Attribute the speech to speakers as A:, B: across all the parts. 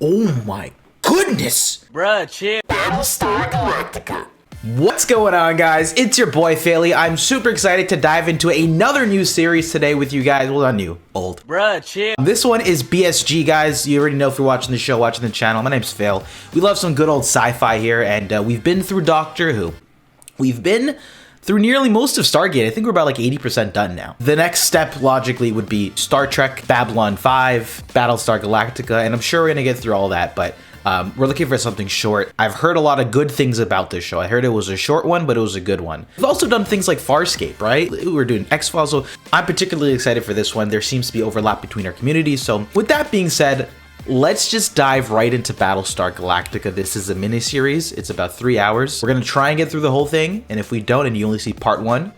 A: Oh my goodness!
B: Bruh, chill.
C: Battlestar Galactica.
A: What's going on, guys? It's your boy Failey. I'm super excited to dive into another new series today with you guys. Well, not new, old.
B: Bruh, chill.
A: This one is BSG, guys. You already know if you're watching the show, watching the channel. My name's Fail. We love some good old sci-fi here, and we've been through Doctor Who. We've been through nearly most of Stargate. I think we're about like 80% done now. The next step, logically, would be Star Trek, Babylon 5, Battlestar Galactica, and I'm sure we're gonna get through all that, but we're looking for something short. I've heard a lot of good things about this show. I heard it was a short one, but it was a good one. We've also done things like Farscape, right? We're doing X-Files, so I'm particularly excited for this one. There seems to be overlap between our communities. So with that being said, let's just dive right into Battlestar Galactica. This is a miniseries. It's about 3 hours. We're gonna try and get through the whole thing, and if we don't and you only see part one,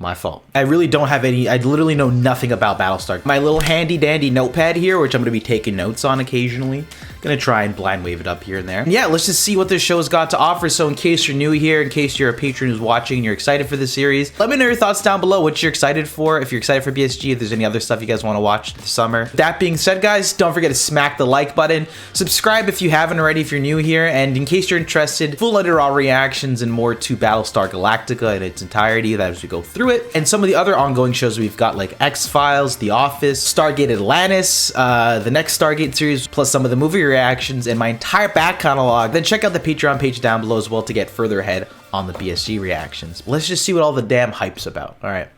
A: my fault. I really don't have any, I literally know nothing about Battlestar. My little handy dandy notepad here, which I'm gonna be taking notes on occasionally. Gonna try and blind wave it up here and there. And yeah, let's just see what this show's got to offer. So in case you're new here, in case you're a patron who's watching and you're excited for the series, let me know your thoughts down below, what you're excited for. If you're excited for BSG, if there's any other stuff you guys wanna watch this summer. That being said, guys, don't forget to smack the like button. Subscribe if you haven't already, if you're new here. And in case you're interested, full under all reactions and more to Battlestar Galactica in its entirety as we go through it. And some of the other ongoing shows we've got, like X-Files, The Office, Stargate Atlantis, the next Stargate series, plus some of the movie reactions and my entire back catalog. Then check out the Patreon page down below as well to get further ahead on the BSG reactions. Let's just see what all the damn hype's about. All right.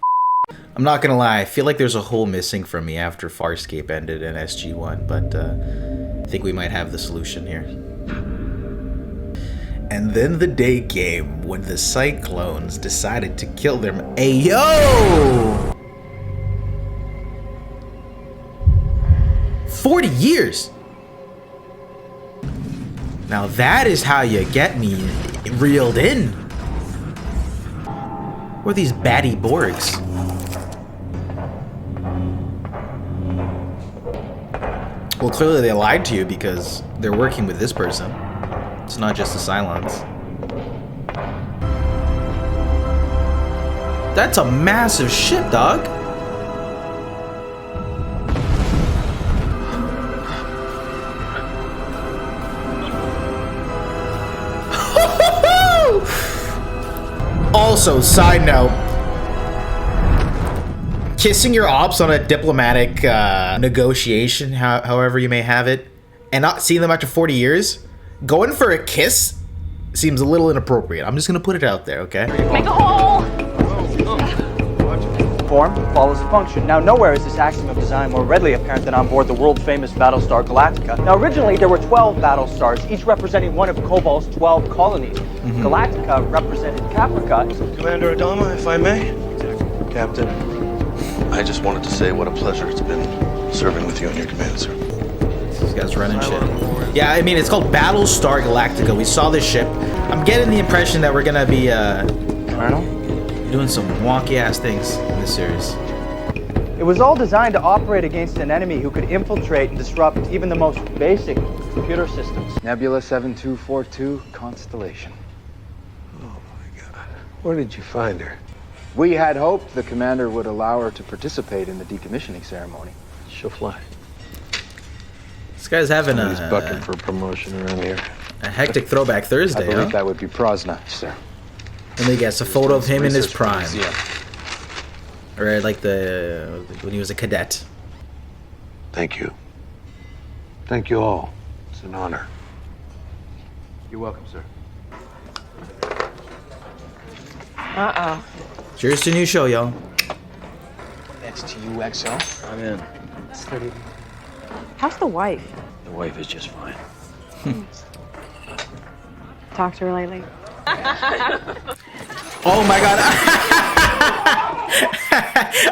A: I'm not gonna lie, I feel like there's a hole missing from me after Farscape ended in SG1, but I think we might have the solution here. And then the day came when the Cylons decided to kill them. Ayo! 40 years! Now that is how you get me reeled in. Who are these batty Borgs? Well, clearly they lied to you because they're working with this person. It's not just the Cylons. That's a massive ship, dog. Also, side note, kissing your ops on a diplomatic negotiation, however you may have it, and not seeing them after 40 years, going for a kiss seems a little inappropriate. I'm just gonna put it out there, okay?
D: Make a hole!
E: Form follows function. Now, nowhere is this axiom of design more readily apparent than on board the world-famous Battlestar Galactica. Now, originally, there were 12 Battlestars, each representing one of Cobalt's 12 colonies. Galactica represented Caprica.
F: Commander Adama, if I may. Captain, I just wanted to say what a pleasure it's been serving with you on your command, sir.
A: These guys running shit. Yeah, I mean, it's called Battlestar Galactica. We saw this ship. I'm getting the impression that we're gonna be,
E: Colonel?
A: doing some wonky-ass things in this series.
E: It was all designed to operate against an enemy who could infiltrate and disrupt even the most basic computer systems.
G: Nebula 7242, Constellation.
F: Oh my God. Where did you find her?
G: We had hoped the commander would allow her to participate in the decommissioning ceremony.
F: She'll fly.
A: This guy's having
F: He's bucking for promotion around here.
A: a hectic throwback
G: I
A: Thursday,
G: believe
A: huh?
G: that would be Prosna, sir.
A: And they get a photo of him in his
G: Research for the
A: prime.
G: museum.
A: Or like when he was a cadet.
F: Thank you. Thank you all. It's an honor.
G: You're welcome, sir.
D: Uh-oh.
A: Cheers to new show, y'all.
G: Next to you, XO.
F: I'm in.
D: How's the wife?
F: The wife is just fine.
D: Talked to her lately?
A: Oh my god.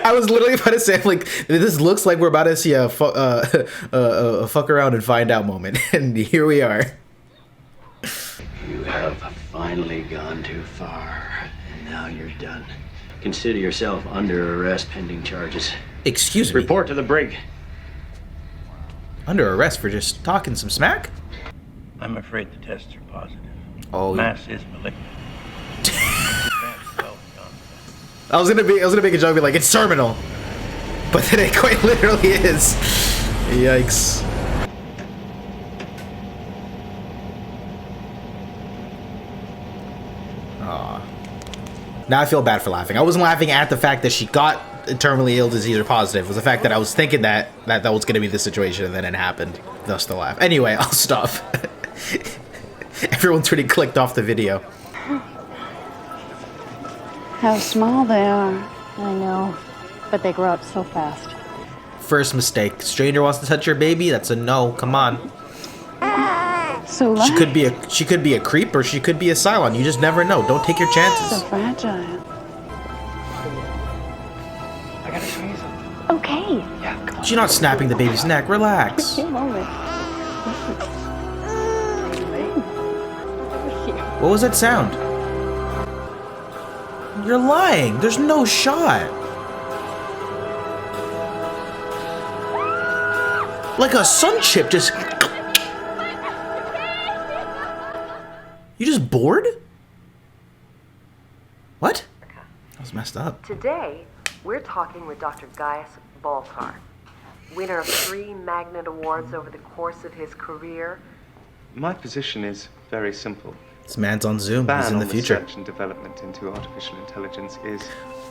A: I was literally about to say, like, this looks like we're about to see a fuck around and find out moment. And here we are.
H: You have finally gone too far, and now you're done. Consider yourself under arrest pending charges.
A: Excuse me.
H: Report to the brig.
A: Under arrest for just talking some smack?
I: I'm afraid the tests are positive.
A: Oh,
I: Mass is malignant.
A: I was gonna make a joke, be like, it's terminal, but then it quite literally is. Yikes. Aw. Now I feel bad for laughing. I wasn't laughing at the fact that she got a terminally ill disease or positive. It was the fact that I was thinking that was going to be the situation, and then it happened. Thus the laugh. Anyway, I'll stop. Everyone's already clicked off the video.
B: How small they are. I know, but they grow up so fast.
A: First mistake. Stranger wants to touch your baby? That's a no. Come on.
B: So light.
A: She could be a creep, or she could be a Cylon. You just never know. Don't take your chances.
B: So fragile.
E: I gotta show you something.
B: Okay.
E: Yeah, come on.
A: She's not snapping the baby's neck. Relax.
B: Moment.
A: What was that sound? You're lying. There's no shot. Like a sun chip just... You just bored? What? That was messed up.
J: Today, we're talking with Dr. Gaius Baltar, winner of 3 Magnet Awards over the course of his career.
K: My position is very simple.
A: This man's on Zoom. He's in the future.
K: Research and development into artificial intelligence is,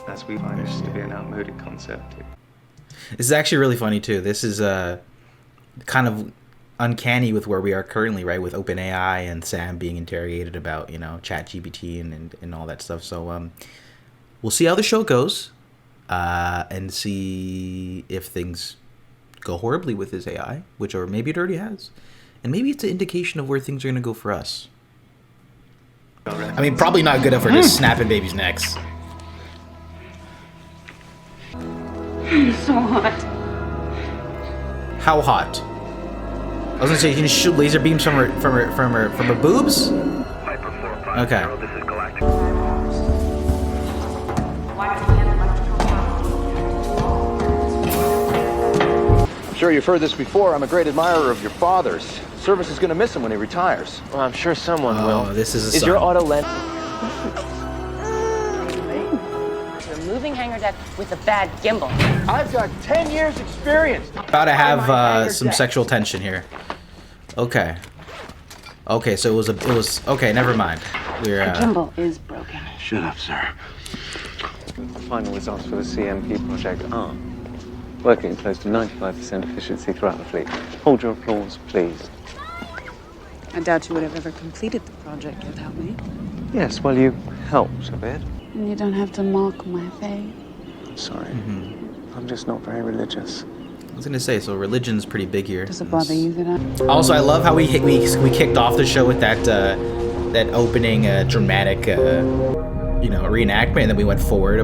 K: as we find it, to be an outmoded concept.
A: This is actually really funny too. This is kind of uncanny with where we are currently, right? With OpenAI and Sam being interrogated about, you know, ChatGPT and all that stuff. So we'll see how the show goes and see if things go horribly with his AI, or maybe it already has. And maybe it's an indication of where things are going to go for us. I mean, probably not good if we're just snapping babies' necks.
B: So hot.
A: How hot? I was gonna say you can just shoot laser beams from her boobs. Okay.
G: I'm sure you've heard this before. I'm a great admirer of your father's. Service is going to miss him when he retires.
E: Well, I'm sure someone will.
A: This is a
E: Is your auto lens?
C: You're moving hangar deck with a bad gimbal.
E: I've got 10 years experience.
A: About to have some sexual tension here. Okay. Okay, so it was okay. Never mind. We're
B: The gimbal is broken.
H: Shut up, sir.
K: The final results for the CMP project are working at close to 95% efficiency throughout the fleet. Hold your applause, please.
D: I doubt you would have ever completed the project without me.
K: Yes, well, you helped a bit.
B: And you don't have to mock my faith.
K: Sorry. I'm just not very religious.
A: I was gonna say, so religion's pretty big here.
B: Does it bother you that I...
A: Also, I love how we kicked off the show with that that opening dramatic reenactment, and then we went forward.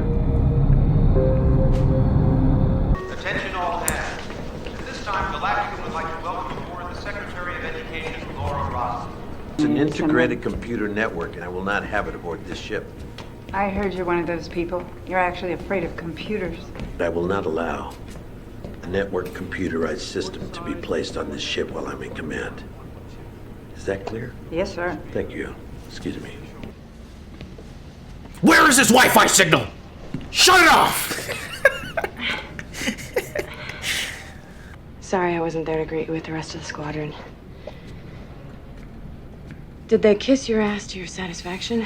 L: Attention all hands. At this time, Galactica would like to welcome aboard the Secretary of Education, Laura Ross.
H: It's an integrated computer network, and I will not have it aboard this ship.
M: I heard you're one of those people. You're actually afraid of computers.
H: I will not allow a network computerized system to be placed on this ship while I'm in command. Is that clear?
M: Yes, sir.
H: Thank you. Excuse me.
A: Where is this Wi-Fi signal? Shut it off!
D: Sorry I wasn't there to greet you with the rest of the squadron. Did they kiss your ass to your satisfaction?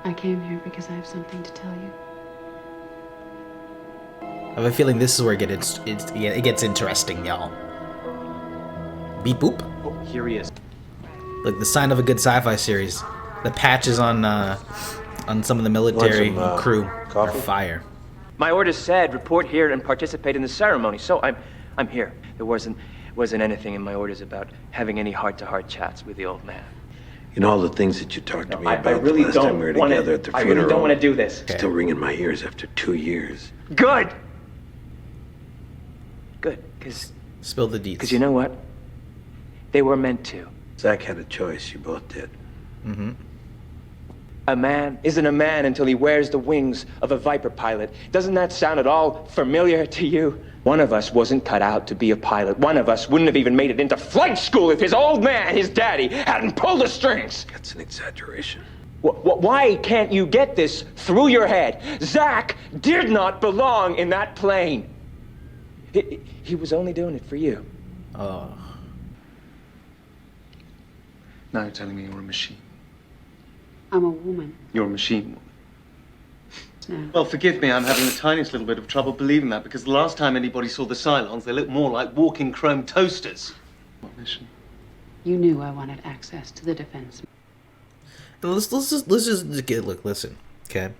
B: I came here because I have something to tell you.
A: I have a feeling this is where it gets interesting, y'all. Beep boop.
E: Oh, here he is.
A: Look, the sign of a good sci-fi series. The patches on some of the military crew are fire.
E: My orders said report here and participate in the ceremony, so I'm here. There wasn't anything in my orders about having any heart-to-heart chats with the old man.
H: You know all the things that you talked to me about
E: I really
H: the last time we were together at the funeral?
E: I really don't want to do this.
H: Still ringing in my ears after 2 years.
E: Good! Good, because...
A: Spill the deets.
E: Because you know what? They were meant to.
H: Zach had a choice. You both did.
A: Mm-hmm.
E: A man isn't a man until he wears the wings of a Viper pilot. Doesn't that sound at all familiar to you? One of us wasn't cut out to be a pilot. One of us wouldn't have even made it into flight school if his old man, his daddy, hadn't pulled the strings.
H: That's an exaggeration.
E: Why can't you get this through your head? Zach did not belong in that plane.
K: He was only doing it for you.
A: Oh.
K: Now you're telling me you're a machine.
B: I'm a woman.
K: You're a machine woman.
B: Yeah.
K: Well, forgive me, I'm having the tiniest little bit of trouble believing that, because the last time anybody saw the Cylons, they looked more like walking chrome toasters. What mission?
B: You knew I wanted access to the defense.
A: Let's just get, look, listen, okay?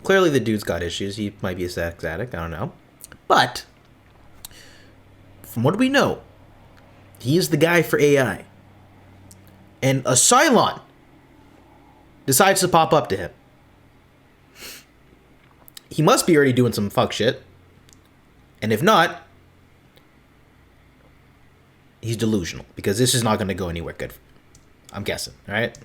A: Clearly the dude's got issues. He might be a sex addict, I don't know. But, from what we know, he is the guy for AI. And a Cylon decides to pop up to him. He must be already doing some fuck shit. And if not, he's delusional. Because this is not going to go anywhere good. I'm guessing, alright?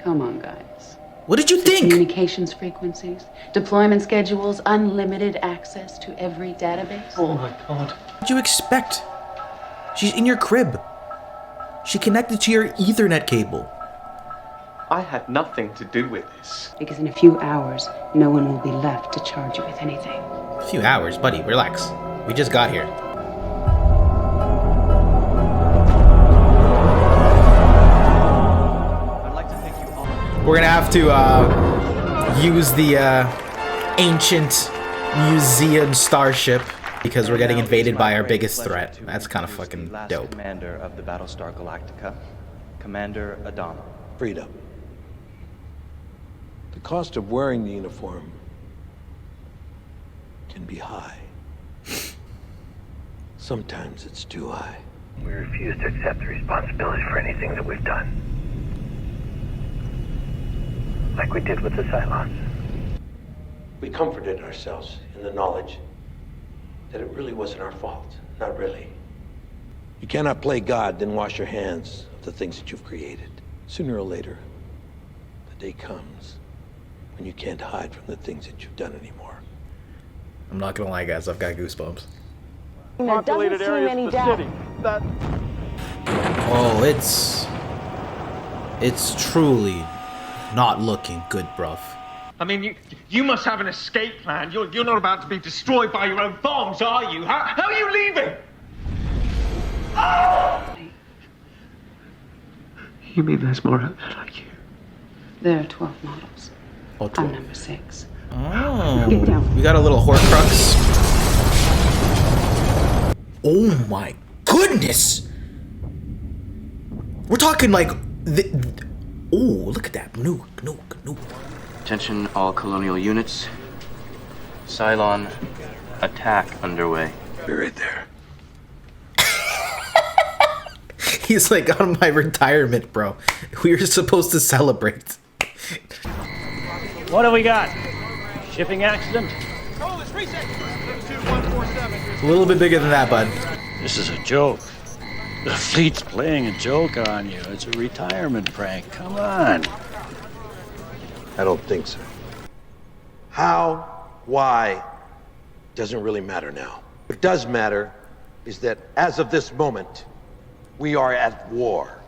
B: Come on, guys.
A: What did you think?
B: Communications frequencies, deployment schedules, unlimited access to every database.
K: Oh my god.
A: What did you expect? She's in your crib. She connected to your Ethernet cable.
K: I had nothing to do with this.
B: Because in a few hours, no one will be left to charge you with anything.
A: A few hours, buddy, relax. We just got here.
E: I'd like to thank you all.
A: We're gonna have to use the ancient museum starship because we're getting invaded by our biggest threat. That's kind of fucking dope.
E: Commander of the Battlestar Galactica, Commander Adam.
N: Freedom. The cost of wearing the uniform can be high. Sometimes it's too high.
H: We refuse to accept the responsibility for anything that we've done. Like we did with the Cylons.
N: We comforted ourselves in the knowledge that it really wasn't our fault. Not really. You cannot play God, then wash your hands of the things that you've created. Sooner or later, the day comes when you can't hide from the things that you've done anymore.
A: I'm not gonna lie, guys, I've got goosebumps.
C: There doesn't seem any doubt.
A: Oh, it's truly not looking good, bruv.
O: I mean, you must have an escape plan. You're not about to be destroyed by your own bombs, are you? How are you leaving? Oh!
K: You mean there's more out there like you?
B: There are 12 models.
A: Oh, 12.
B: I'm number 6.
A: Oh,
B: Get down.
A: we got a little Horcrux. Oh my goodness! We're talking like oh, look at that. Nuke.
H: Attention all Colonial units. Cylon attack underway.
N: Be right there.
A: He's like, on my retirement, bro. We were supposed to celebrate.
P: What have we got? Shipping accident?
A: A little bit bigger than that, bud.
P: This is a joke. The fleet's playing a joke on you. It's a retirement prank. Come on.
N: I don't think so. How, why, doesn't really matter now. What does matter is that as of this moment, we are at war.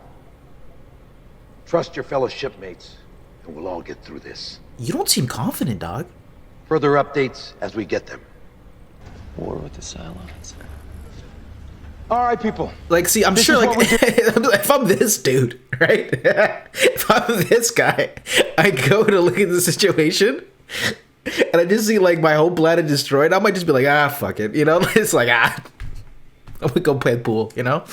N: Trust your fellow shipmates, and we'll all get through this.
A: You don't seem confident, dog.
N: Further updates as we get them.
K: War with the Cylons.
N: All right, people.
A: Like, see, I'm sure, like, if I'm this dude, right? If I'm this guy, I go to look at the situation, and I just see, like, my whole planet destroyed. I might just be like, ah, fuck it, you know? It's like, I'm gonna go play pool, you know?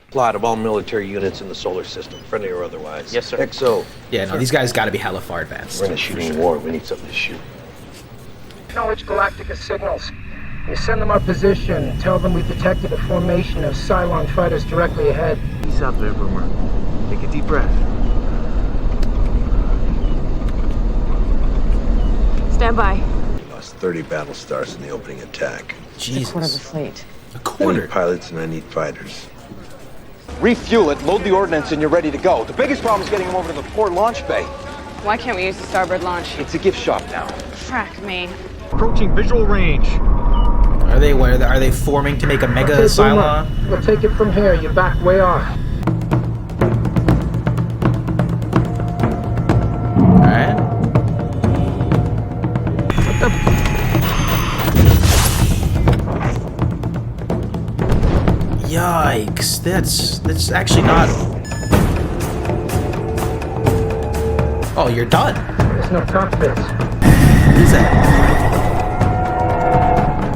N: Plot of all military units in the solar system, friendly or otherwise.
E: Yes, sir.
N: XO.
A: Yeah, no, these guys gotta be hella far advanced.
N: We're in a shooting war. We need something to shoot.
Q: Acknowledge Galactica signals. You send them our position and tell them we've detected a formation of Cylon fighters directly ahead.
K: Peace out there, Boomer. Take a deep breath.
C: Stand by.
N: We lost 30 battle stars in the opening attack.
A: Jesus.
C: A quarter of the fleet.
A: A quarter?
N: I need pilots and I need fighters.
E: Refuel it, load the ordnance, and you're ready to go. The biggest problem is getting them over to the port launch bay.
M: Why can't we use the starboard launch?
E: It's a gift shop now.
M: Frack me.
O: Approaching visual range.
A: Are they forming to make a mega Cylon?
Q: Boomer, we'll take it from here. You're back way off.
A: Alright. Yikes, that's actually not... Oh, you're done.
Q: There's no cockpits.
A: What is that?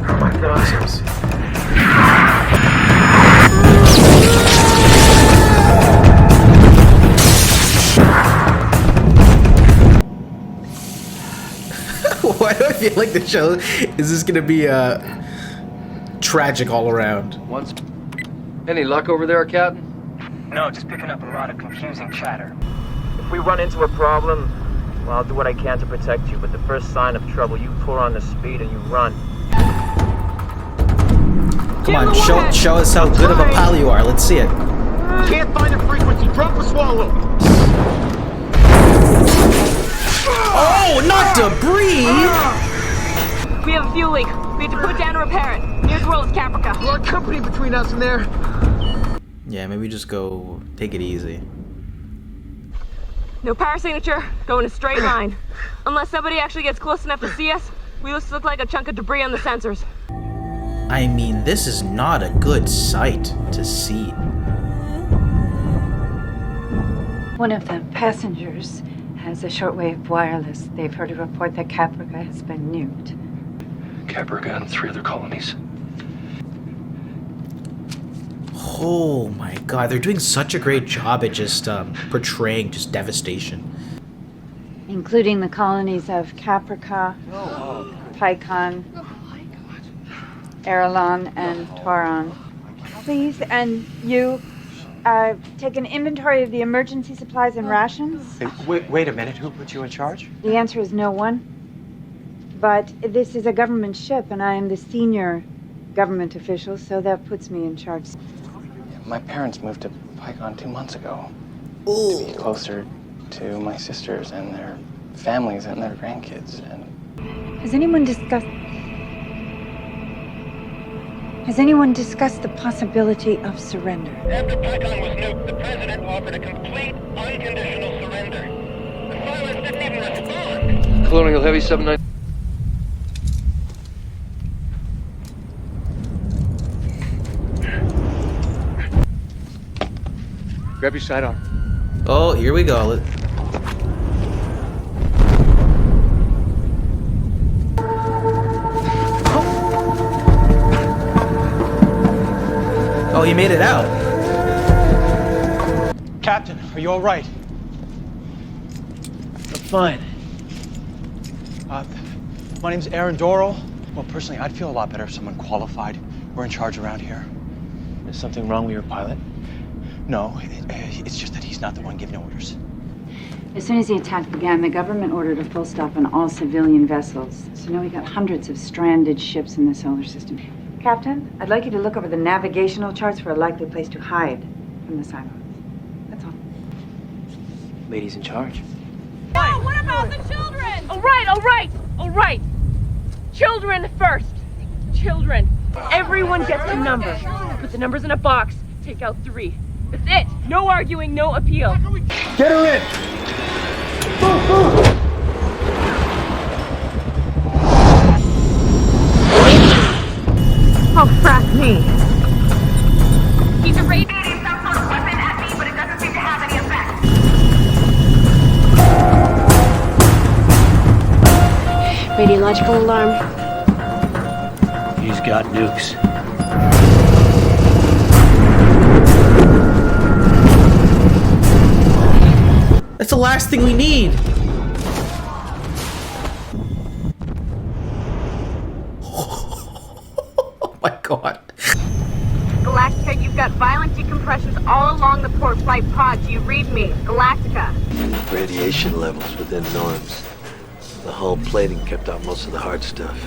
Q: Oh my god.
A: Why do I feel like the show is just gonna be tragic all around?
R: Any luck over there, Captain?
S: No, just picking up a lot of confusing chatter.
T: If we run into a problem, well, I'll do what I can to protect you, but the first sign of trouble, you pour on the speed and you run.
A: Come on, show us how good of a pal you are. Let's see it.
O: Can't find a frequency. Drop or swallow.
A: Oh, not debris!
C: We have a fuel leak. We have to put down and repair it. Nearest world is Caprica.
O: A lot of company between us and there.
A: Yeah, maybe just go take it easy.
C: No power signature. Go in a straight line. Unless somebody actually gets close enough to see us, we just look like a chunk of debris on the sensors.
A: I mean, this is not a good sight to see.
D: One of the passengers has a shortwave wireless. They've heard a report that Caprica has been nuked.
S: Caprica and 3 other colonies.
A: Oh my god, they're doing such a great job at just portraying just devastation.
D: Including the colonies of Caprica, Pycon, Erelon, and Tauron. Please, and you, take an inventory of the emergency supplies and rations.
E: Hey, wait a minute, who put you in charge?
D: The answer is no one. But this is a government ship, and I am the senior government official, so that puts me in charge.
S: My parents moved to Pycon 2 months ago.
A: Ooh.
S: To be closer to my sisters and their families and their grandkids. And
D: Has anyone discussed the possibility of surrender?
L: After Pycon was nuked, the president offered a complete, unconditional surrender. The Cylons didn't even respond.
R: Colonial Heavy 79. Grab your sidearm.
A: Oh, here we go. Oh, he made it out.
E: Captain, are you all right?
R: I'm fine.
E: My name's Aaron Doral. Well, personally, I'd feel a lot better if someone qualified were in charge around here.
R: Is something wrong with your pilot?
E: No, it's just that he's not the one giving orders.
D: As soon as the attack began, the government ordered a full stop on all civilian vessels. So now we got hundreds of stranded ships in the solar system. Captain, I'd like you to look over the navigational charts for a likely place to hide from the Cylons. That's all.
R: Ladies in charge.
C: No, what about the children? All right. Children first. Children. Everyone gets a number. Put the numbers in a box. Take out 3. That's it. No arguing, no appeal.
Q: Get her in! Move, move!
C: Oh, frack me.
L: He's irradiating some sort of weapon at me, but it doesn't seem to have any effect.
C: Radiological alarm.
P: He's got nukes.
A: That's the last thing we need. Oh my god.
C: Galactica, you've got violent decompressions all along the port flight pod. Do you read me? Galactica.
F: Radiation levels within norms. The hull plating kept out most of the hard stuff.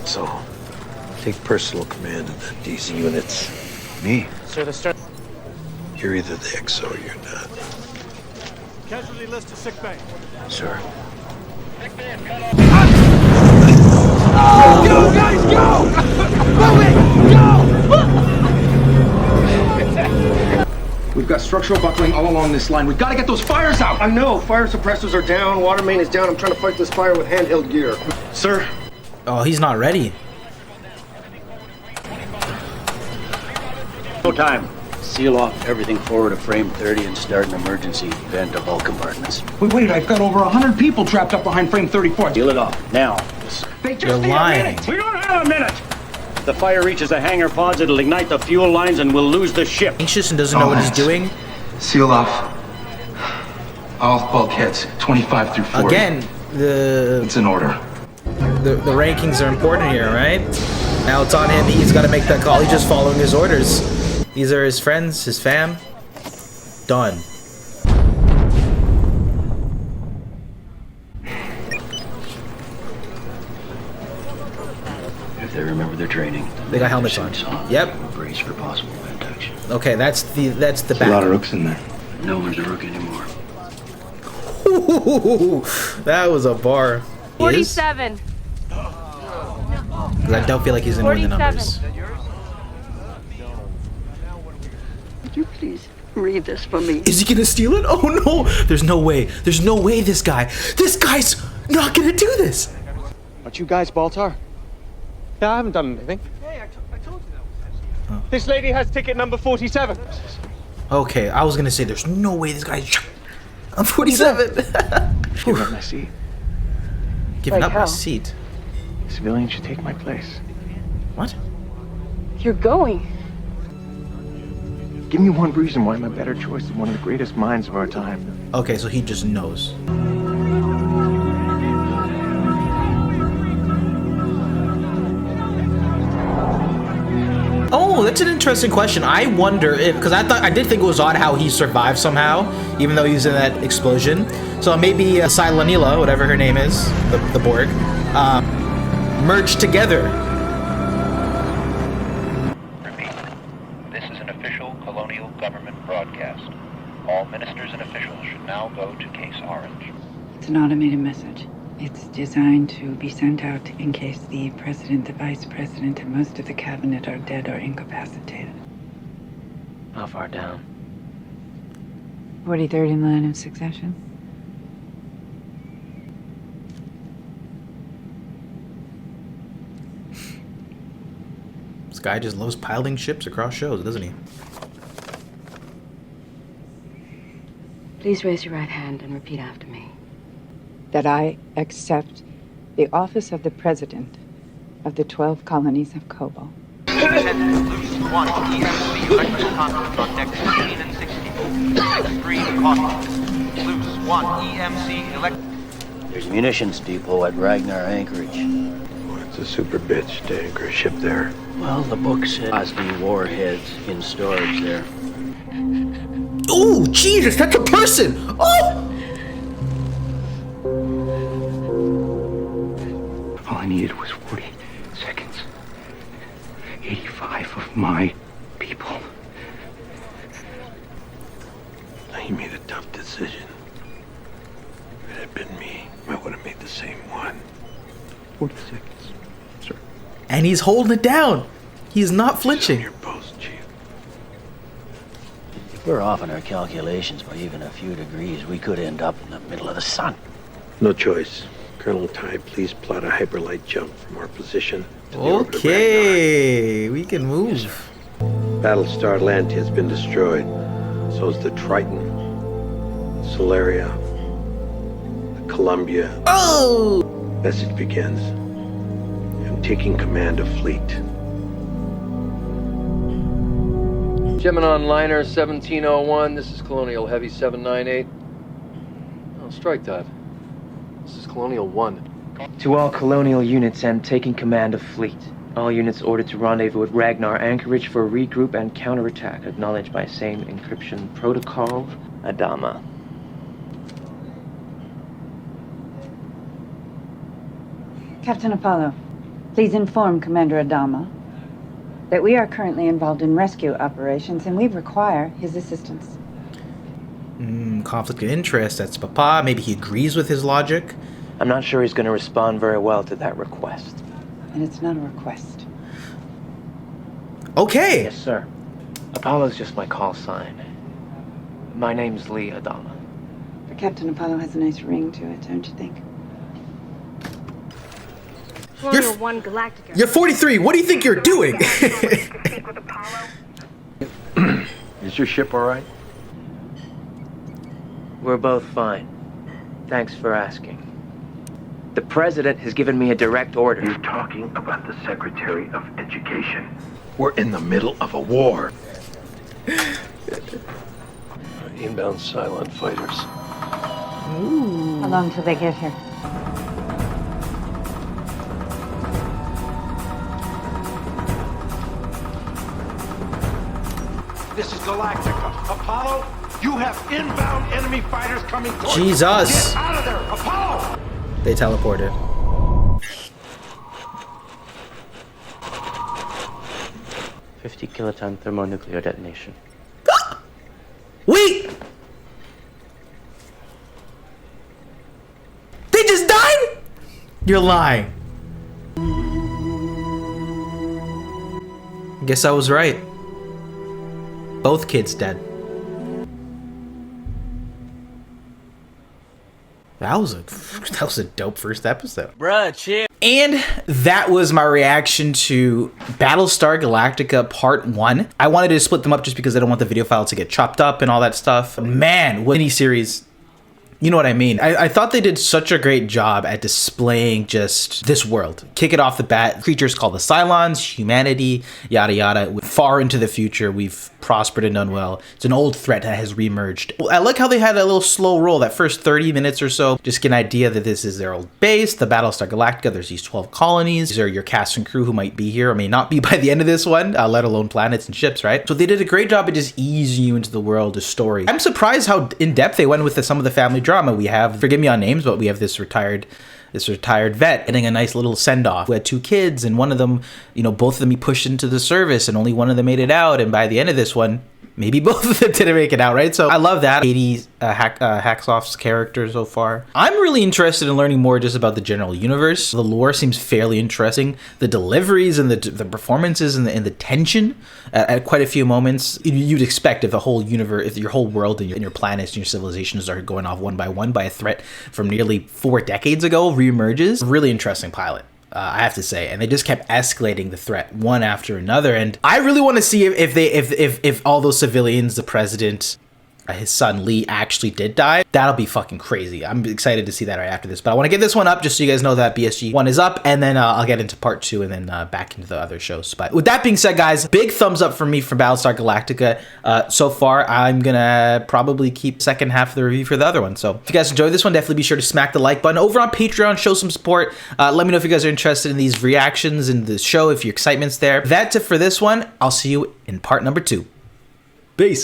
F: So, take personal command of the DC units.
E: Me?
T: Sir, the stern...
F: You're either the XO or you're not.
L: Casualty list to sick bay.
F: Sir.
L: Go, guys, go! Move it! Go!
Q: We've got structural buckling all along this line. We've got to get those fires out!
U: I know. Fire suppressors are down. Water main is down. I'm trying to fight this fire with handheld gear.
F: Sir.
A: Oh, he's not ready.
H: No time. Seal off everything forward to frame 30 and start an emergency vent of all compartments.
U: Wait, I've got over 100 people trapped up behind frame 34.
H: Seal it off, now.
U: They just
A: You're
U: need
A: lying.
U: a minute.
H: We don't have a minute! If the fire reaches the hangar pods, it'll ignite the fuel lines and we'll lose the ship.
A: Anxious and doesn't know what he's doing.
U: Seal off all bulkheads, 25 through 40.
A: Again,
U: It's an order.
A: the rankings are important here, right? Now it's on him. He's got to make that call. He's just following his orders. These are his friends, his fam. Done.
H: If they remember their training,
A: They got helmets on. Yep.
H: Brace for possible vent action.
A: Okay, that's the
U: A lot of rooks in there.
H: No one's a rook anymore.
A: That was a bar. He is?
C: 47.
A: 'Cause I don't feel like he's ignoring the numbers.
I: Could you please read this for me?
A: Is he gonna steal it? Oh no! There's no way. There's no way this guy's not gonna do this.
E: Aren't you guys Baltar? Yeah, I haven't done anything.
O: Hey, I told you that was This lady has ticket number 47.
A: Okay, I was gonna say there's no way this guy's. I'm 47.
S: Give up my seat.
A: Giving
I: Like
A: up my
I: hell.
A: seat.
S: Civilians should take my place.
A: What?
I: You're going.
S: Give me one reason why I'm a better choice than one of the greatest minds of our time.
A: Okay, so he just knows. Oh, that's an interesting question. I wonder if, because I did think it was odd how he survived somehow, even though he was in that explosion. So maybe Cylonila, whatever her name is, the Borg, merged together.
L: Repeat. This is an official Colonial government broadcast. All ministers and officials should now go to Case Orange.
D: It's an automated message. It's designed to be sent out in case the president, the vice president, and most of the cabinet are dead or incapacitated.
R: How far down?
D: 43rd in line of succession.
A: This guy just loves piloting ships across shows, doesn't he?
B: Please raise your right hand and repeat after me.
D: That I accept the office of the president of the 12 colonies of Cobol.
L: Loose 1 EMC electrical conflict on decks 15 and 16. Extreme caution. Loose 1 EMC electrical.
H: There's munitions depot at Ragnar Anchorage.
F: It's a super bitch to anchor a ship there.
H: Well, the book said Osby warheads in storage there.
A: Oh, Jesus, that's a person! Oh!
S: All I needed was 40 seconds. 85 of my people.
F: He made a tough decision. If it had been me, I would have made the same one.
S: 40 seconds, sir.
A: And he's holding it down. He's not flinching.
F: Your post, Chief.
H: If we're off in our calculations by even a few degrees, we could end up in the middle of the sun.
F: No choice. Colonel Ty, please plot a hyperlight jump from our position to the orbit of Ragnar.
A: Okay, we can move.
F: Battlestar Galactica has been destroyed. So is the Triton, Solaria, the Columbia.
A: Oh!
F: Message begins. I'm taking command of fleet.
V: Gemini Liner 1701, this is Colonial Heavy 798. Oh, strike that. This is Colonial 1.
R: To all Colonial units and taking command of fleet. All units ordered to rendezvous at Ragnar Anchorage for regroup and counterattack, acknowledged by same encryption protocol, Adama.
D: Captain Apollo, please inform Commander Adama that we are currently involved in rescue operations and we require his assistance.
A: Conflict of interest, that's Papa. Maybe he agrees with his logic.
R: I'm not sure he's going to respond very well to that request.
D: And it's not a request.
A: Okay.
R: Yes, sir. Apollo's just my call sign. My name's Lee Adama.
D: But Captain Apollo has a nice ring to it, don't you think?
C: Colonial 1 Galactica.
A: You're 43. What do you think you're doing?
N: Is your ship all right?
R: We're both fine. Thanks for asking. The president has given me a direct order.
N: You're talking about the Secretary of Education. We're in the middle of a war. Inbound Cylon fighters.
D: How long till they get here?
N: This is Galactica. Apollo, you have inbound enemy fighters coming towards you.
A: Jesus.
N: Get out of there, Apollo!
A: They teleported.
R: 50 kiloton thermonuclear detonation.
A: Wait! They just died? You're lying. Guess I was right. Both kids dead. That was a dope first episode.
G: Bruh, chill.
A: And that was my reaction to Battlestar Galactica Part 1. I wanted to split them up just because I don't want the video file to get chopped up and all that stuff. Man, what miniseries. You know what I mean? I thought they did such a great job at displaying just this world. Kick it off the bat, creatures called the Cylons, humanity, yada yada. Far into the future, we've prospered and done well. It's an old threat that has reemerged. I like how they had a little slow roll, that first 30 minutes or so. Just get an idea that this is their old base, the Battlestar Galactica. There's these 12 colonies. These are your cast and crew who might be here or may not be by the end of this one, let alone planets and ships, right? So they did a great job of just easing you into the world, the story. I'm surprised how in-depth they went with some of the family drama. We have, forgive me on names, but we have this retired vet getting a nice little send-off. We had 2 kids, and one of them, you know, both of them he pushed into the service, and only one of them made it out. And by the end of this one, maybe both of them didn't make it out, right? So I love that. Katie Hacksoff's character so far. I'm really interested in learning more just about the general universe. The lore seems fairly interesting. The deliveries and the performances and the tension at quite a few moments you'd expect if the whole universe, if your whole world and your planets and your civilizations are going off one by one by a threat from nearly 4 decades ago reemerges. Really interesting pilot. I have to say, and they just kept escalating the threat one after another. And I really want to see if all those civilians, the president, his son Lee actually did die. That'll be fucking crazy. I'm excited to see that right after this. But I want to get this one up just so you guys know that BSG 1 is up, and then I'll get into part 2 and then back into the other shows. But with that being said, guys, big thumbs up from me for Battlestar Galactica. So far, I'm gonna probably keep second half of the review for the other one. So if you guys enjoyed this one, definitely be sure to smack the like button. Over on Patreon, show some support. Let me know if you guys are interested in these reactions and the show, if your excitement's there. That's it for this one. I'll see you in part number 2.